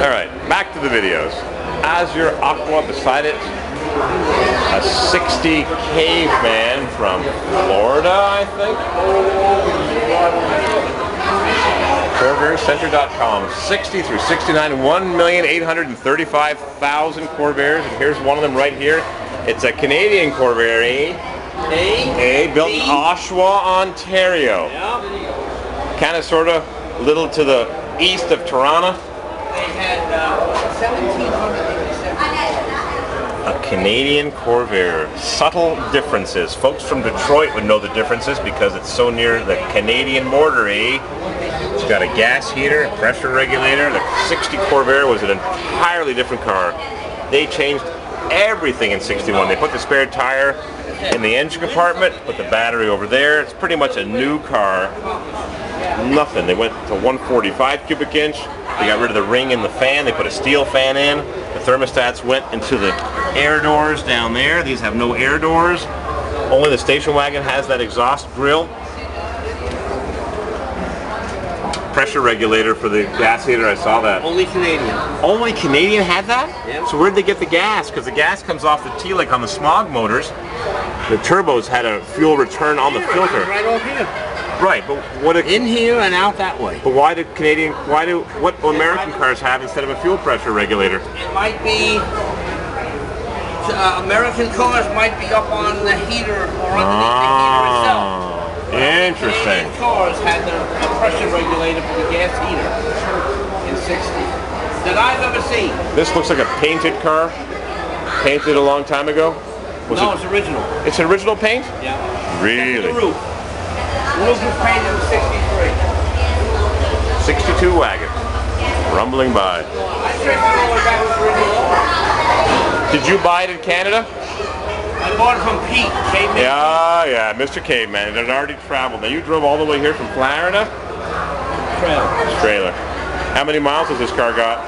Alright, back to the videos. Azure Aqua beside it. A 60 caveman from Florida, I think. CorvairCenter.com. 60 through 69, 1,835,000 Corvairs. And here's one of them right here. It's a Canadian Corvair, built in Oshawa, Ontario. Kind of, sort of, a little to the east of Toronto. They had 1,787. A Canadian Corvair. Subtle differences. Folks from Detroit would know the differences because it's so near the Canadian border, It's got a gas heater, a pressure regulator. The 60 Corvair was an entirely different car. They changed everything in 61. They put the spare tire in the engine compartment, put the battery over there. It's pretty much a new car. Nothing. They went to 145 cubic inch. They got rid of the ring in the fan. They put a steel fan in. The thermostats went into the air doors down there. These have no air doors. Only the station wagon has that exhaust grill. Pressure regulator for the gas heater, I saw that. Only Canadian. Only Canadian had that? Yep. So where'd they get the gas? Because the gas comes off the T-Link on the smog motors. The turbos had a fuel return on the filter. Right over here. Right, but what in here and out that way. But why do what American cars have instead of a fuel pressure regulator? It might be American cars might be up on the heater or underneath the heater itself. Interesting. Canadian cars had the pressure regulator for the gas heater in 60 that I've ever seen. This looks like a painted car, painted a long time ago. No, it's original. It's original paint? Yeah. Really? The roof. The roof was painted in 63. 62 wagon, rumbling by. I traced it all the way back to the original. Did you buy it in Canada? I bought it from Pete, Caveman. Yeah, Mr. Caveman. It had already traveled. Now you drove all the way here from Florida? Trailer. How many miles has this car got?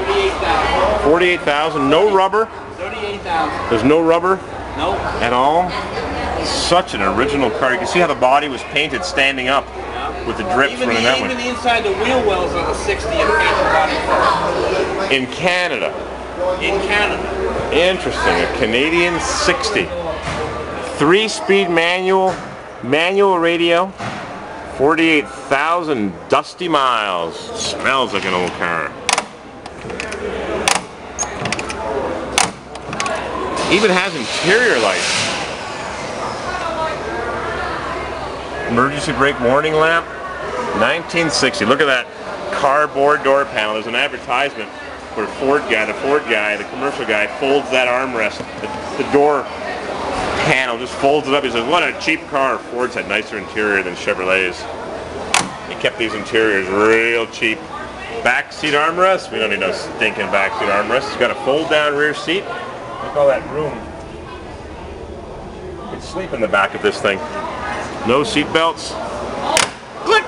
38,000. 48,000. No rubber? 38,000. There's no rubber? Nope. At all? Such an original car. You can see how the body was painted standing up with the drips running that way. Even inside the wheel wells on the 60 are painted body first. In Canada? In Canada. Interesting. A Canadian 60. 3-speed manual radio. 48,000 dusty miles. Smells like an old car. Even has interior lights. Emergency brake warning lamp. 1960. Look at that cardboard door panel. There's an advertisement where the Ford guy, the commercial guy, folds that armrest. The door panel just folds it up. He says, what a cheap car. Ford's had nicer interior than Chevrolets. He kept these interiors real cheap. Back seat armrest. We don't need no stinking back seat armrest. It's got a fold down rear seat. Look at all that room. You can sleep in the back of this thing. No seat belts. Click!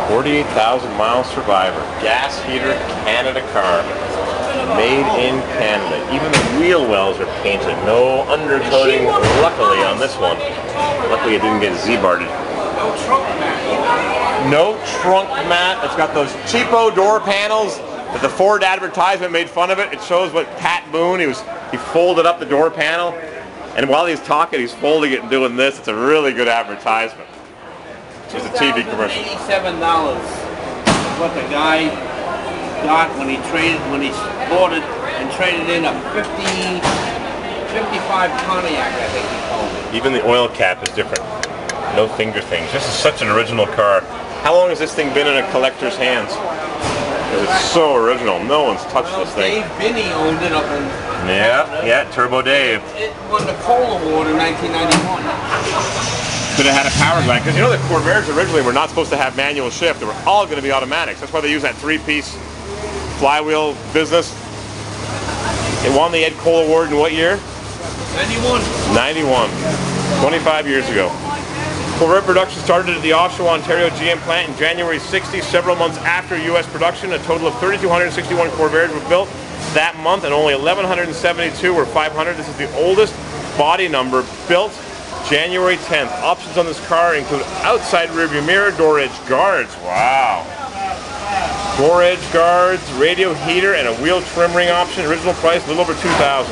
48,000 mile survivor. Gas heater Canada car. Made in Canada. Even the wheel wells are painted. No undercoating, luckily, on this one. Luckily it didn't get Z-barded. No trunk mat. No trunk mat. It's got those cheapo door panels that the Ford advertisement made fun of it. It shows what Pat Boone, he folded up the door panel, and while he's talking, he's folding it and doing this. It's a really good advertisement. It's a TV commercial. $87 is what the guy got when he bought it and traded in a 55 Pontiac, I think he called it. Even the oil cap is different. No finger things. This is such an original car. How long has this thing been in a collector's hands? It's so original. No one's touched this thing. Dave Binney owned it up in... Yeah, Turbo Dave. It won the Coal Award in 1991. Could have had a power line, because you know the Corvairs originally were not supposed to have manual shift. They were all going to be automatics. That's why they use that 3-piece flywheel business. It won the Ed Cole Award in what year? 91. 91. 25 years ago. Corvair production started at the Oshawa, Ontario GM plant in January 60. Several months after U.S. production, a total of 3,261 Corvairs were built that month, and only 1,172 were 500. This is the oldest body number built. January 10th. Options on this car include outside rearview mirror, door edge guards. Wow. 4 edge guards, radio heater, and a wheel trim ring option. Original price, a little over $2,000.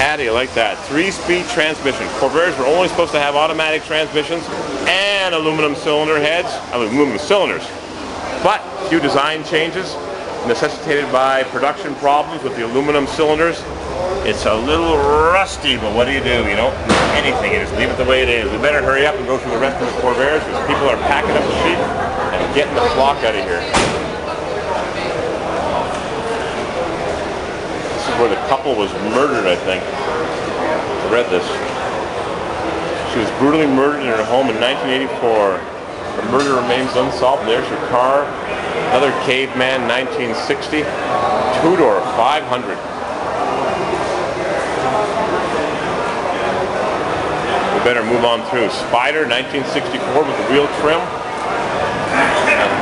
How do you like that? 3-speed transmission. Corvairs were only supposed to have automatic transmissions and aluminum cylinder heads, aluminum cylinders. But a few design changes necessitated by production problems with the aluminum cylinders. It's a little rusty, but what do? You don't do anything. You just leave it the way it is. We better hurry up and go through the rest of the Corvairs because people are packing up the sheep and getting the flock out of here. This is where the couple was murdered, I think. I read this. She was brutally murdered in her home in 1984. Her murder remains unsolved. There's her car. Another caveman, 1960. Two-door, 500. We better move on through. Spider, 1964 with the wheel trim.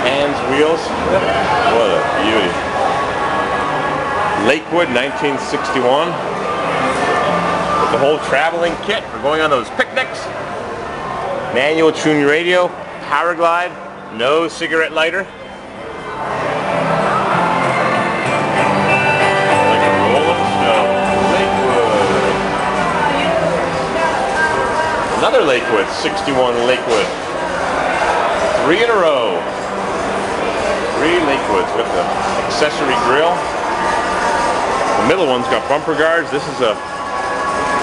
Hands wheels. What a beauty. Lakewood, 1961. With the whole traveling kit for going on those picnics. Manual tune radio. Power glide. No cigarette lighter. Like a roll of snow. Lakewood. Another Lakewood, 61 Lakewood. 3 in a row. 3 Lakewoods with the accessory grill. The middle one's got bumper guards. This is a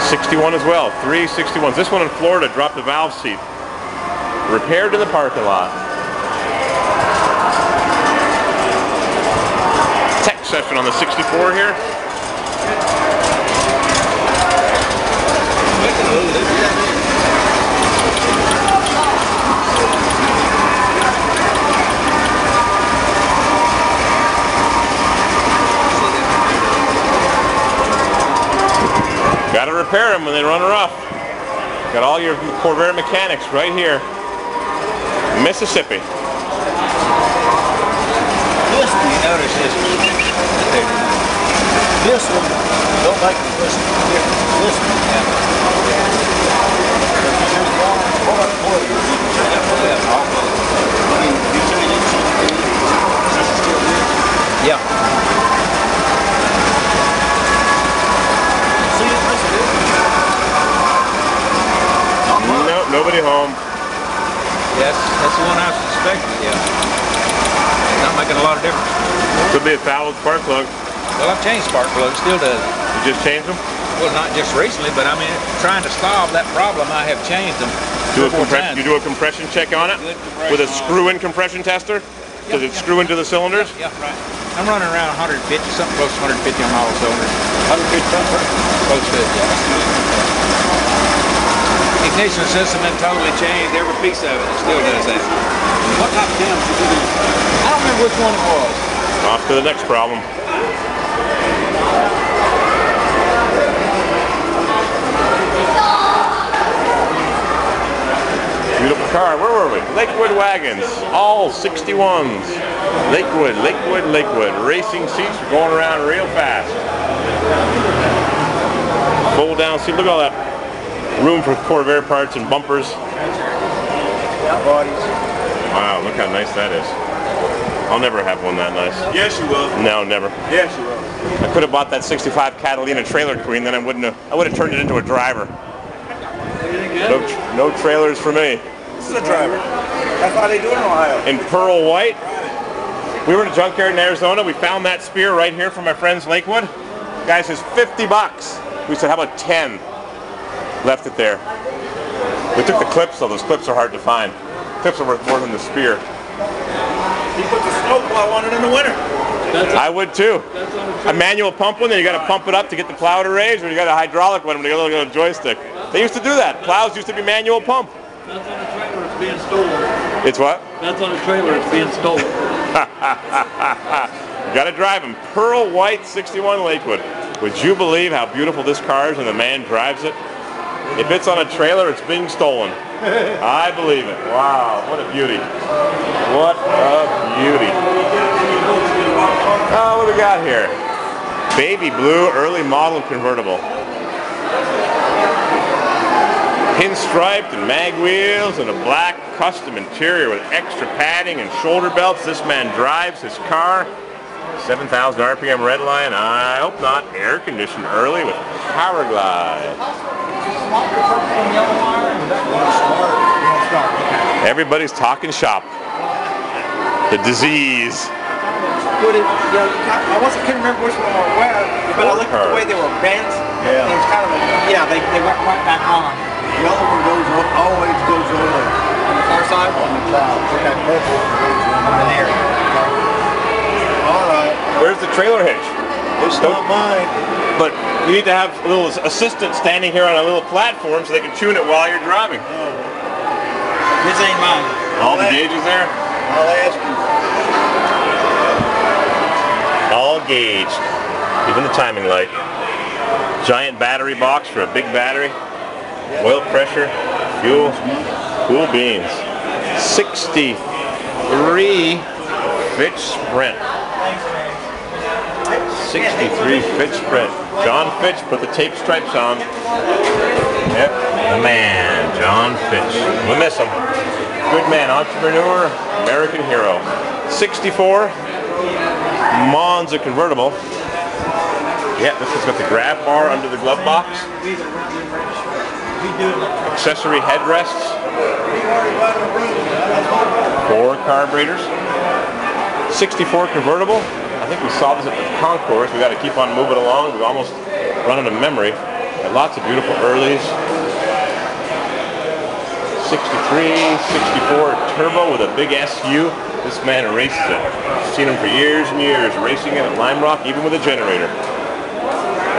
61 as well. 3 61s. This one in Florida dropped the valve seat. Repaired in the parking lot. Tech session on the 64 here. Got to repair them when they run rough. Got all your Corvair mechanics right here. Mississippi. This one, you notice this one, don't like this one. This one, yeah. Nope, nobody home. Yes, that's the one I suspected, yeah. Not making a lot of difference. Could be a fouled spark plug. Well, I've changed spark plugs, still does. You just changed them? Well, not just recently, but I mean, trying to solve that problem, I have changed them. You do a compression check on it? With a screw-in compression tester? Does it screw into the cylinders? Yeah, right. I'm running around 150, something close to 150 on all the cylinders. 150 close to it, yeah. Ignition system been totally changed, every piece of it still does that. What type of damage did you do? I don't remember which one it was. Off to the next problem. Beautiful car. Where were we? Lakewood wagons. All 61s. Lakewood, Lakewood, Lakewood. Racing seats are going around real fast. Fold down seat. Look at all that room for Corvair parts and bumpers. Wow, look how nice that is. I'll never have one that nice. Yes, you will. No, never. Yes, you will. I could have bought that 65 Catalina Trailer Queen, then I would have turned it into a driver. No trailers for me. This is a driver. That's how they do it in Ohio. In pearl white. We were in a junkyard in Arizona. We found that spear right here from my friend's Lakewood. Guy says 50 bucks. We said, how about 10? Left it there. We took the clips, though. Those clips are hard to find. Clips are worth more than the spear. He put the snowplow on it in the winter. I would too. A manual pump one, then you got to pump it up to get the plow to raise, or you got a hydraulic one with a little joystick. They used to do that. Plows used to be manual pump. That's on a trailer, it's being stolen. It's what? That's on a trailer, it's being stolen. You got to drive them. Pearl white 61 Lakewood. Would you believe how beautiful this car is when the man drives it? If it's on a trailer, it's being stolen. I believe it. Wow, what a beauty. What a beauty. Oh, what do we got here? Baby blue early model convertible. Pinstriped and mag wheels and a black custom interior with extra padding and shoulder belts. This man drives his car. 7,000 RPM red line. I hope not. Air conditioned early with power glide. Everybody's talking shop. The disease. But it, you know, I couldn't remember which one were where, but I looked at the way they were bent. Yeah. And it was kind of like, yeah, they went right back on. The yellow one always goes over On the far side? on the cloud. Okay, purple goes Over there. All right. Where's the trailer hitch? It's not mine. But you need to have a little assistant standing here on a little platform so they can tune it while you're driving. This ain't mine. All the gauges there? I'll ask you. All gauged. Even the timing light. Giant battery box for a big battery. Oil pressure, fuel, cool beans. 63 Fitch Sprint. 63 Fitch Sprint. John Fitch put the tape stripes on. Yep, the man, John Fitch. We miss him. Good man, entrepreneur, American hero. 64 Monza convertible. Yeah, this has got the grab bar under the glove box. Accessory headrests. 4 carburetors. 64 convertible. I think we saw this at the concourse. We got to keep on moving along. We've almost run out of memory. Got lots of beautiful earlies. 63, 64 turbo with a big SU. This man races it. I've seen him for years and years, racing it at Lime Rock, even with a generator.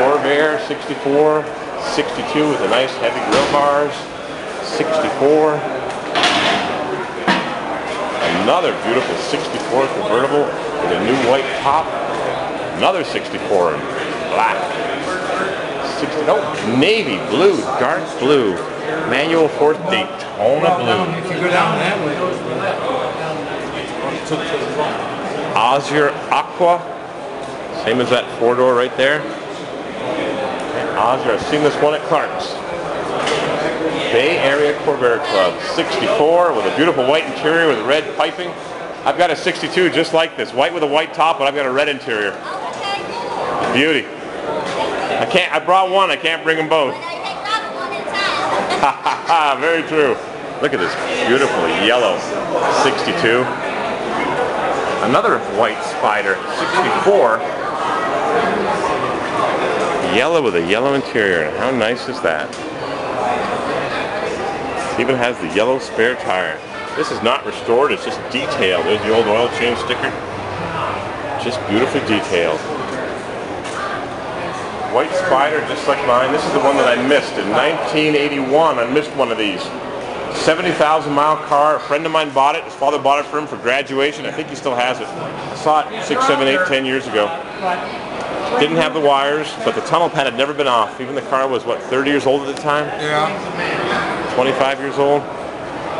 Corvair 64, 62 with the nice heavy grill bars. 64. Another beautiful 64 convertible with a new white top. Another 64 in black. 60, no, navy blue, dark blue. Manual fourth Daytona blue. If you go down that way. Azure Aqua. Same as that 4-door right there. Azure, I've seen this one at Clark's. Bay Area Corvair Club. 64 with a beautiful white interior with red piping. I've got a 62 just like this. White with a white top, but I've got a red interior. Beauty. I brought one, I can't bring them both. Very true. Look at this beautiful yellow 62. Another white Spider 64. Yellow with a yellow interior. How nice is that? It even has the yellow spare tire. This is not restored, it's just detailed. There's the old oil change sticker. Just beautifully detailed. White Spider, just like mine. This is the one that I missed in 1981. I missed one of these. 70,000 mile car. A friend of mine bought it. His father bought it for him for graduation. I think he still has it. I saw it 6, 7, 8, 10 years ago. Didn't have the wires, but the tunnel pad had never been off. Even the car was, what, 30 years old at the time? Yeah. 25 years old.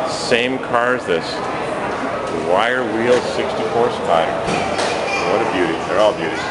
Same car as this. Wire wheel 64 Spider. What a beauty. They're all beauties.